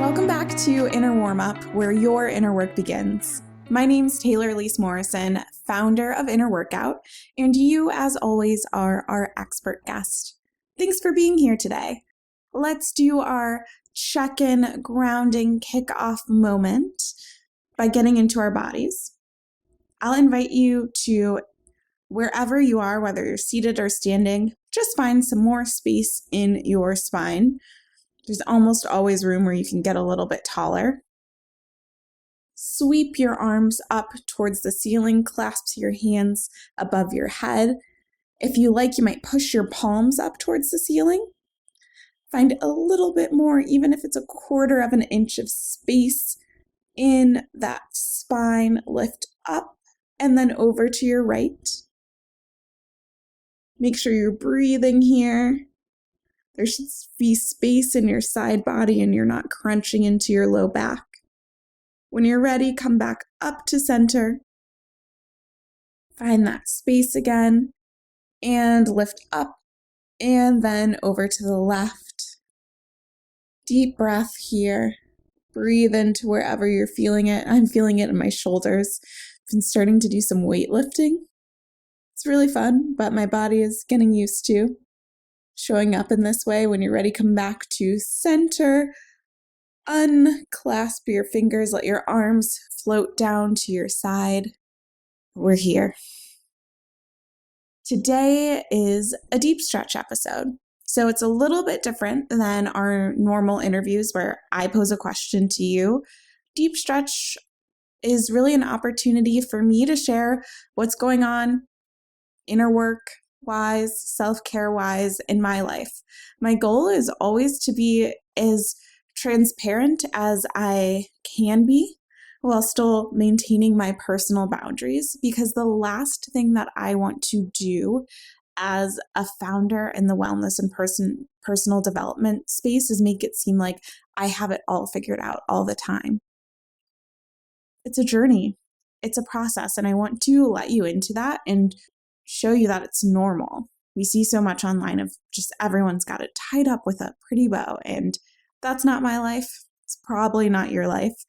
Welcome back to Inner Warmup, where your inner work begins. My name's Taylor Elise Morrison, founder of Inner Workout, and you, as always, are our expert guest. Thanks for being here today. Let's do our check-in, grounding, kick-off moment by getting into our bodies. I'll invite you to wherever you are, whether you're seated or standing, just find some more space in your spine. There's almost always room where you can get a little bit taller. Sweep your arms up towards the ceiling, clasp your hands above your head. If you like, you might push your palms up towards the ceiling. Find a little bit more, even if it's 1/4 of an inch of space in that spine. Lift up and then over to your right. Make sure you're breathing here. There should be space in your side body and you're not crunching into your low back. When you're ready, come back up to center. Find that space again and lift up and then over to the left. Deep breath here. Breathe into wherever you're feeling it. I'm feeling it in my shoulders. I've been starting to do some weightlifting. It's really fun, but my body is getting used to showing up in this way. When you're ready, come back to center. Unclasp your fingers. Let your arms float down to your side. We're here. Today is a deep stretch episode. So it's a little bit different than our normal interviews where I pose a question to you. Deep stretch is really an opportunity for me to share what's going on inner work wise, self-care wise in my life. My goal is always to be as transparent as I can be while still maintaining my personal boundaries, because the last thing that I want to do as a founder in the wellness and personal development space is make it seem like I have it all figured out all the time. It's a journey. It's a process, and I want to let you into that and show you that it's normal. We see so much online of just everyone's got it tied up with a pretty bow, and that's not my life. It's probably not your life.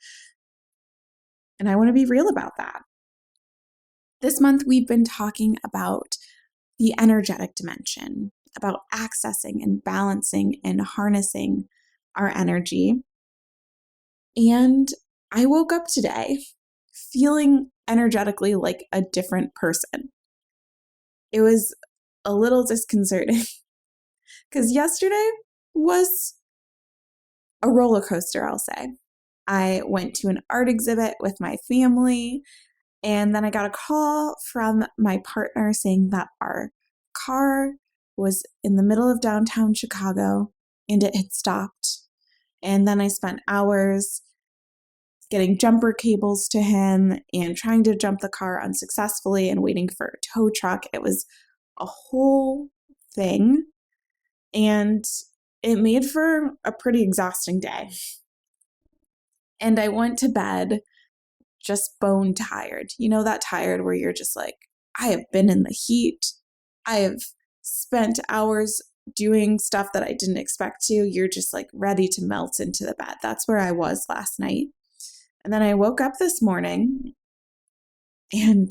And I want to be real about that. This month, we've been talking about the energetic dimension, about accessing and balancing and harnessing our energy. And I woke up today feeling energetically like a different person. It was a little disconcerting because yesterday was a roller coaster, I'll say. I went to an art exhibit with my family, and then I got a call from my partner saying that our car was in the middle of downtown Chicago and it had stopped. And then I spent hours getting jumper cables to him and trying to jump the car unsuccessfully and waiting for a tow truck. It was a whole thing, and it made for a pretty exhausting day. And I went to bed just bone tired. You know, that tired where you're just like, I have been in the heat. I have spent hours doing stuff that I didn't expect to. You're just like ready to melt into the bed. That's where I was last night. And then I woke up this morning and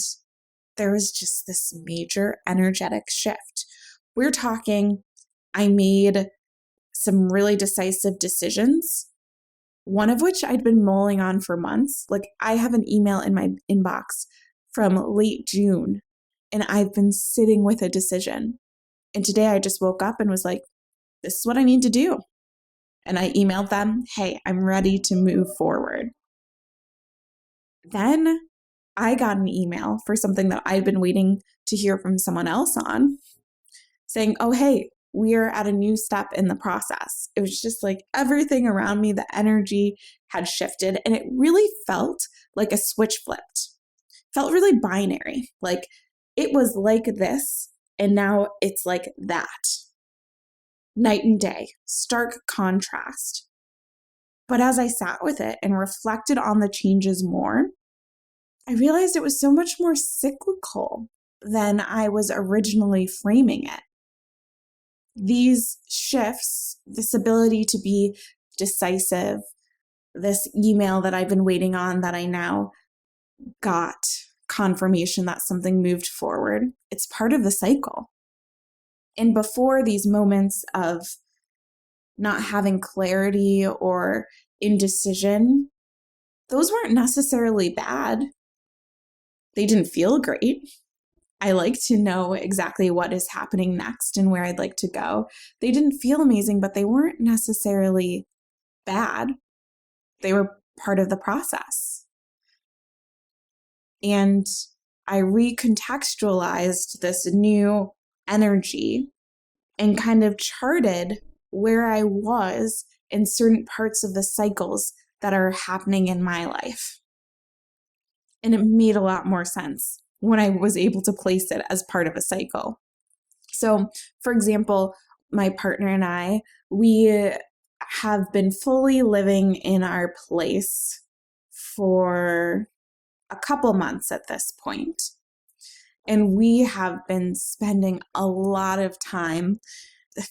there was just this major energetic shift. We're talking, I made some really decisive decisions, one of which I'd been mulling on for months. Like, I have an email in my inbox from late June, and I've been sitting with a decision. And today I just woke up and was like, this is what I need to do. And I emailed them, hey, I'm ready to move forward. Then I got an email for something that I'd been waiting to hear from someone else on, saying, oh, hey, we're at a new step in the process. It was just like everything around me, the energy had shifted, and it really felt like a switch flipped. Felt really binary. Like it was like this, and now it's like that. Night and day, stark contrast. But as I sat with it and reflected on the changes more, I realized it was so much more cyclical than I was originally framing it. These shifts, this ability to be decisive, this email that I've been waiting on that I now got confirmation that something moved forward. It's part of the cycle. And before these moments of not having clarity or indecision, those weren't necessarily bad. They didn't feel great. I like to know exactly what is happening next and where I'd like to go. They didn't feel amazing, but they weren't necessarily bad. They were part of the process. And I recontextualized this new energy and kind of charted where I was in certain parts of the cycles that are happening in my life. And it made a lot more sense when I was able to place it as part of a cycle. So, for example, my partner and I, we have been fully living in our place for a couple months at this point. And we have been spending a lot of time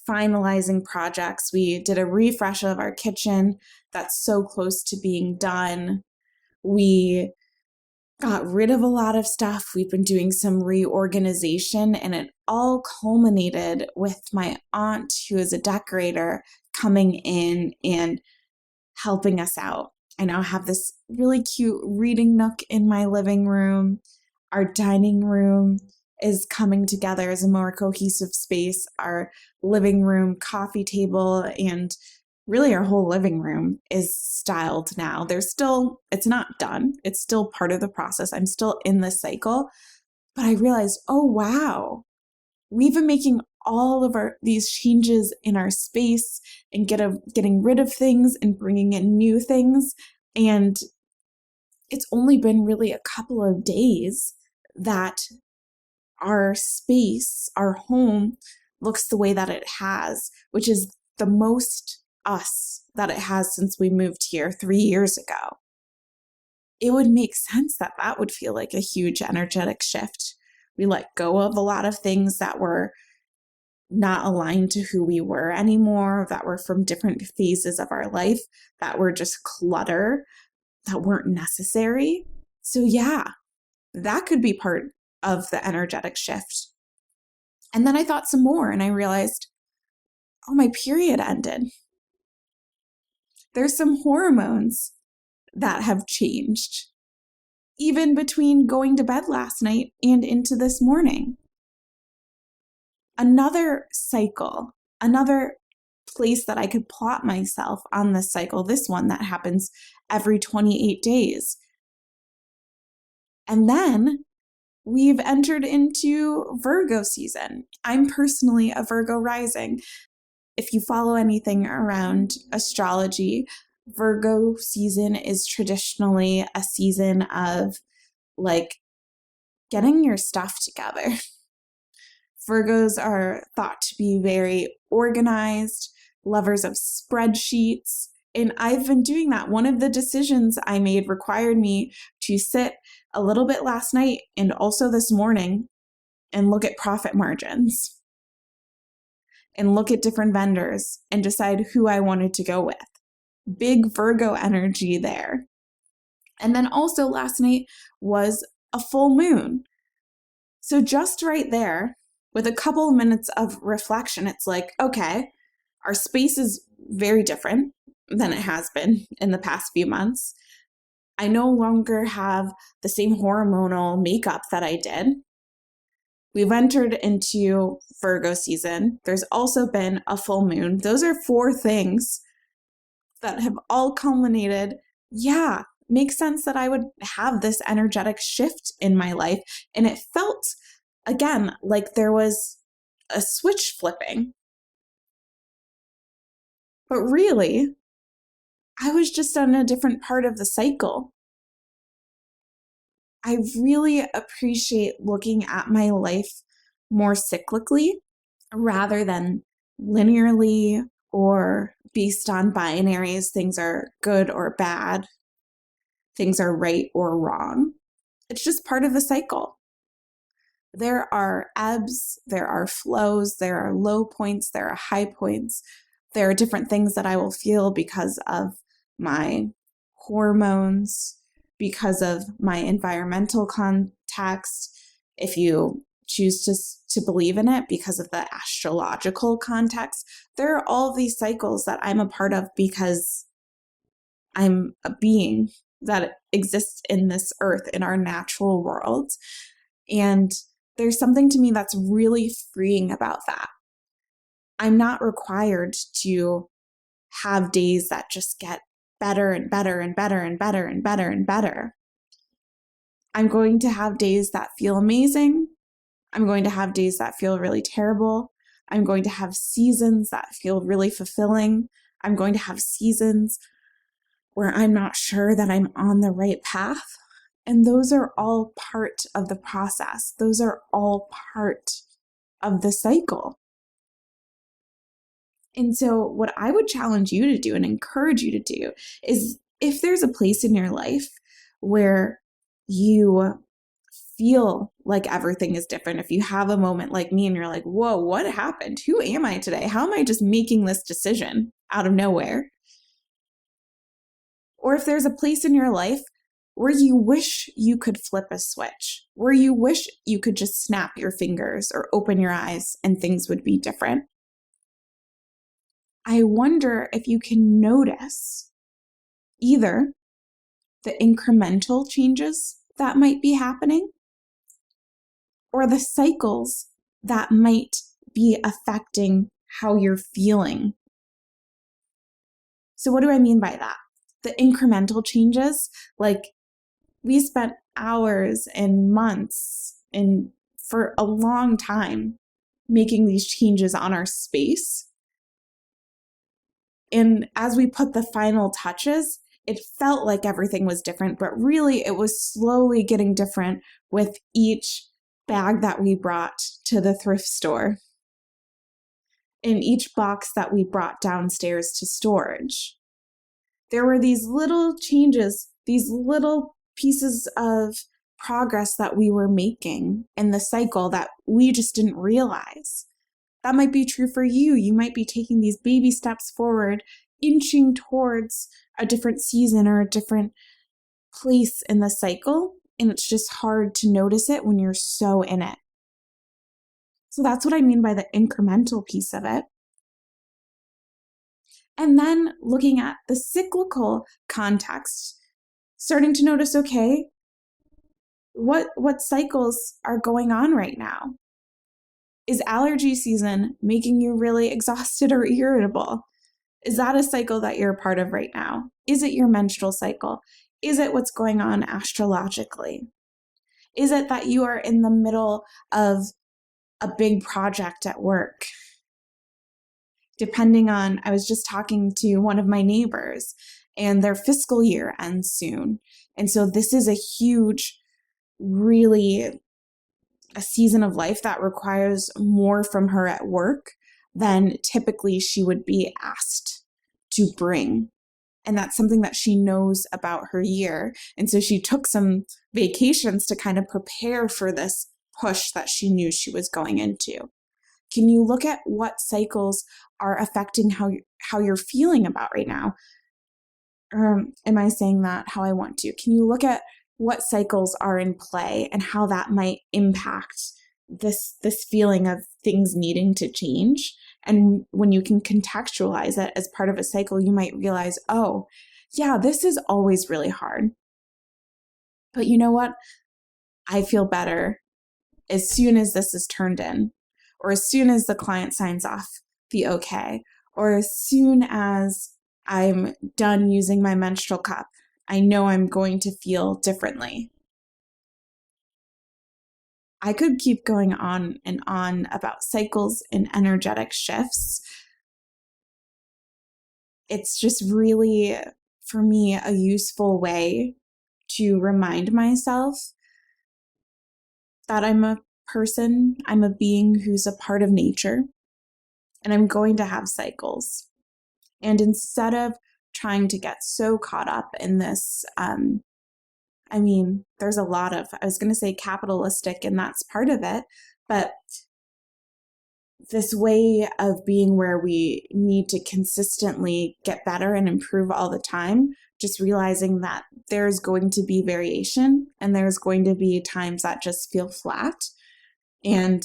finalizing projects. We did a refresh of our kitchen that's so close to being done. We got rid of a lot of stuff. We've been doing some reorganization, and it all culminated with my aunt, who is a decorator, coming in and helping us out. I now have this really cute reading nook in my living room. Our dining room is coming together as a more cohesive space. Our living room, coffee table, and really our whole living room is styled now. It's not done. It's still part of the process. I'm still in the cycle, but I realized, oh wow, we've been making all of these changes in our space and getting rid of things and bringing in new things. And it's only been really a couple of days that our space, our home, looks the way that it has, which is the most us that it has since we moved here 3 years ago. It would make sense that that would feel like a huge energetic shift. We let go of a lot of things that were not aligned to who we were anymore, that were from different phases of our life, that were just clutter, that weren't necessary. So yeah, that could be part of the energetic shift. And then I thought some more and I realized, oh, my period ended. There's some hormones that have changed, even between going to bed last night and into this morning. Another cycle, another place that I could plot myself on this cycle, this one that happens every 28 days. And then we've entered into Virgo season. I'm personally a Virgo rising. If you follow anything around astrology, Virgo season is traditionally a season of like getting your stuff together. Virgos are thought to be very organized, lovers of spreadsheets, and I've been doing that. One of the decisions I made required me to sit a little bit last night and also this morning and look at profit margins and look at different vendors and decide who I wanted to go with. Big Virgo energy there. And then also last night was a full moon. So just right there, with a couple of minutes of reflection, it's like, okay, our space is very different than it has been in the past few months. I no longer have the same hormonal makeup that I did. We've entered into Virgo season. There's also been a full moon. Those are 4 things that have all culminated. Yeah, makes sense that I would have this energetic shift in my life. And it felt, again, like there was a switch flipping. But really, I was just on a different part of the cycle. I really appreciate looking at my life more cyclically rather than linearly or based on binaries. Things are good or bad. Things are right or wrong. It's just part of the cycle. There are ebbs, there are flows, there are low points, there are high points. There are different things that I will feel because of my hormones, because of my environmental context, if you choose to believe in it, because of the astrological context. There are all these cycles that I'm a part of because I'm a being that exists in this earth, in our natural world. And there's something to me that's really freeing about that. I'm not required to have days that just get better and better and better and better and better and better. I'm going to have days that feel amazing. I'm going to have days that feel really terrible. I'm going to have seasons that feel really fulfilling. I'm going to have seasons where I'm not sure that I'm on the right path. And those are all part of the process. Those are all part of the cycle. And so what I would challenge you to do and encourage you to do is, if there's a place in your life where you feel like everything is different, if you have a moment like me and you're like, whoa, what happened? Who am I today? How am I just making this decision out of nowhere? Or if there's a place in your life where you wish you could flip a switch, where you wish you could just snap your fingers or open your eyes and things would be different, I wonder if you can notice either the incremental changes that might be happening or the cycles that might be affecting how you're feeling. So what do I mean by that? The incremental changes, like we spent hours and months and for a long time making these changes on our space. And as we put the final touches, it felt like everything was different, but really it was slowly getting different with each bag that we brought to the thrift store, in each box that we brought downstairs to storage. There were these little changes, these little pieces of progress that we were making in the cycle that we just didn't realize. That might be true for you. You might be taking these baby steps forward, inching towards a different season or a different place in the cycle, and it's just hard to notice it when you're so in it. So that's what I mean by the incremental piece of it. And then looking at the cyclical context, starting to notice, okay, what cycles are going on right now? Is allergy season making you really exhausted or irritable? Is that a cycle that you're a part of right now? Is it your menstrual cycle? Is it what's going on astrologically? Is it that you are in the middle of a big project at work? Depending on, I was just talking to one of my neighbors and their fiscal year ends soon. And so this is a huge, really a season of life that requires more from her at work than typically she would be asked to bring. And that's something that she knows about her year. And so she took some vacations to kind of prepare for this push that she knew she was going into. Can you look at what cycles are affecting how you're feeling about right now? Am I saying that how I want to? Can you look at what cycles are in play and how that might impact this feeling of things needing to change? And when you can contextualize it as part of a cycle, you might realize, oh, yeah, this is always really hard. But you know what? I feel better as soon as this is turned in, or as soon as the client signs off the okay, or as soon as I'm done using my menstrual cup. I know I'm going to feel differently. I could keep going on and on about cycles and energetic shifts. It's just really, for me, a useful way to remind myself that I'm a person, I'm a being who's a part of nature, and I'm going to have cycles. And instead of trying to get so caught up in this, there's a lot of, I was going to say capitalistic, and that's part of it, but this way of being where we need to consistently get better and improve all the time, just realizing that there's going to be variation and there's going to be times that just feel flat. And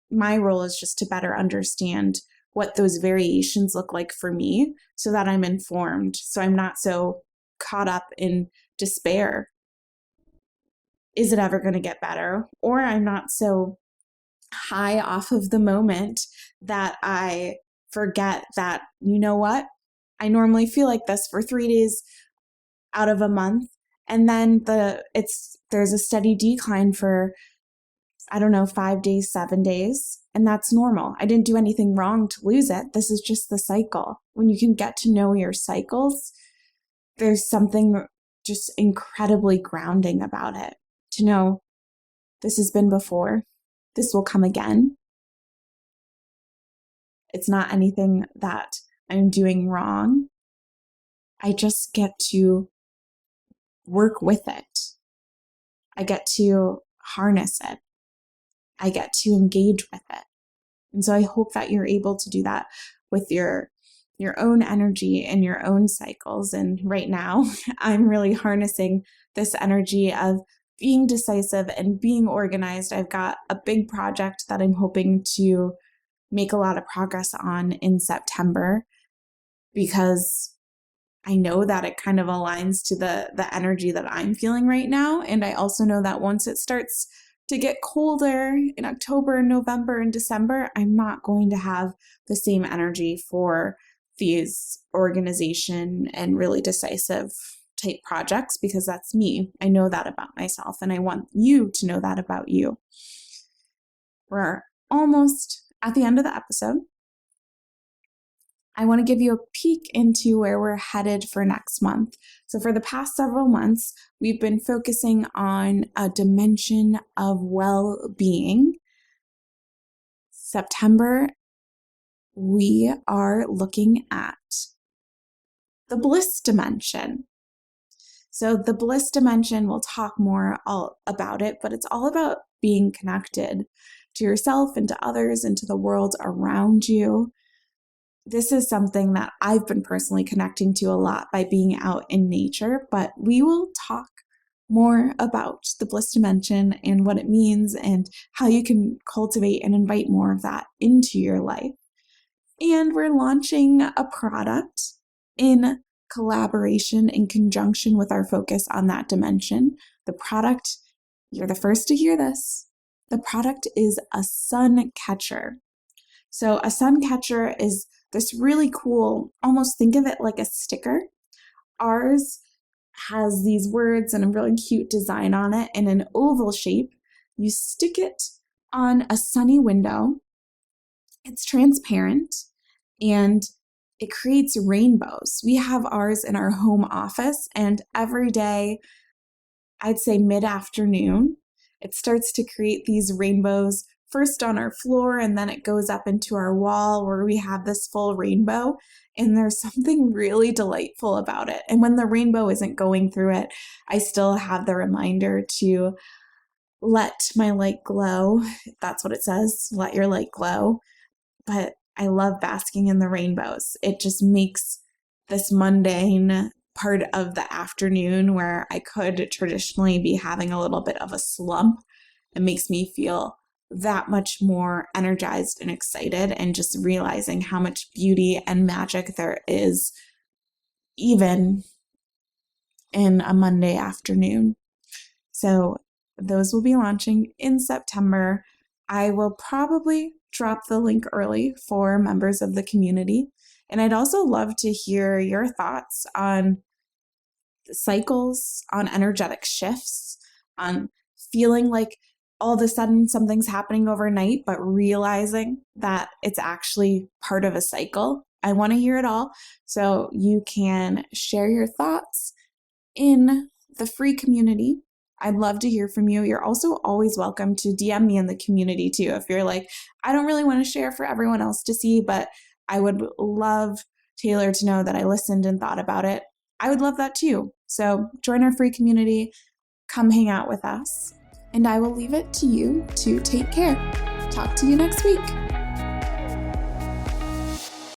my role is just to better understand what those variations look like for me so that I'm informed, so I'm not so caught up in despair. Is it ever going to get better? Or I'm not so high off of the moment that I forget that, you know what? I normally feel like this for 3 days out of a month. And then there's a steady decline for, 5 days, 7 days. And that's normal. I didn't do anything wrong to lose it. This is just the cycle. When you can get to know your cycles, there's something just incredibly grounding about it. To know this has been before, this will come again. It's not anything that I'm doing wrong. I just get to work with it. I get to harness it. I get to engage with it. And so I hope that you're able to do that with your own energy and your own cycles. And right now, I'm really harnessing this energy of being decisive and being organized. I've got a big project that I'm hoping to make a lot of progress on in September, because I know that it kind of aligns to the energy that I'm feeling right now. And I also know that once it starts to get colder in October, November, and December, I'm not going to have the same energy for these organization and really decisive type projects, because that's me. I know that about myself, and I want you to know that about you. We're almost at the end of the episode. I want to give you a peek into where we're headed for next month. So for the past several months, we've been focusing on a dimension of well-being. September, we are looking at the bliss dimension. So the bliss dimension, we'll talk more about it, but it's all about being connected to yourself and to others and to the world around you. This is something that I've been personally connecting to a lot by being out in nature, but we will talk more about the bliss dimension and what it means and how you can cultivate and invite more of that into your life. And we're launching a product in collaboration in conjunction with our focus on that dimension. The product, you're the first to hear this, the product is a sun catcher. So a sun catcher is this really cool, almost think of it like a sticker. Ours has these words and a really cute design on it in an oval shape. You stick it on a sunny window. It's transparent and it creates rainbows. We have ours in our home office, and every day, I'd say mid-afternoon, it starts to create these rainbows, first on our floor, and then it goes up into our wall where we have this full rainbow. And there's something really delightful about it. And when the rainbow isn't going through it, I still have the reminder to let my light glow. That's what it says, let your light glow. But I love basking in the rainbows. It just makes this mundane part of the afternoon where I could traditionally be having a little bit of a slump. It makes me feel that much more energized and excited, and just realizing how much beauty and magic there is even in a Monday afternoon. So those will be launching in September. I will probably drop the link early for members of the community. And I'd also love to hear your thoughts on cycles, on energetic shifts, on feeling like all of a sudden something's happening overnight, but realizing that it's actually part of a cycle. I want to hear it all. So you can share your thoughts in the free community. I'd love to hear from you. You're also always welcome to DM me in the community too. If you're like, I don't really want to share for everyone else to see, but I would love Taylor to know that I listened and thought about it. I would love that too. So join our free community, come hang out with us, and I will leave it to you to take care. talk to you next week.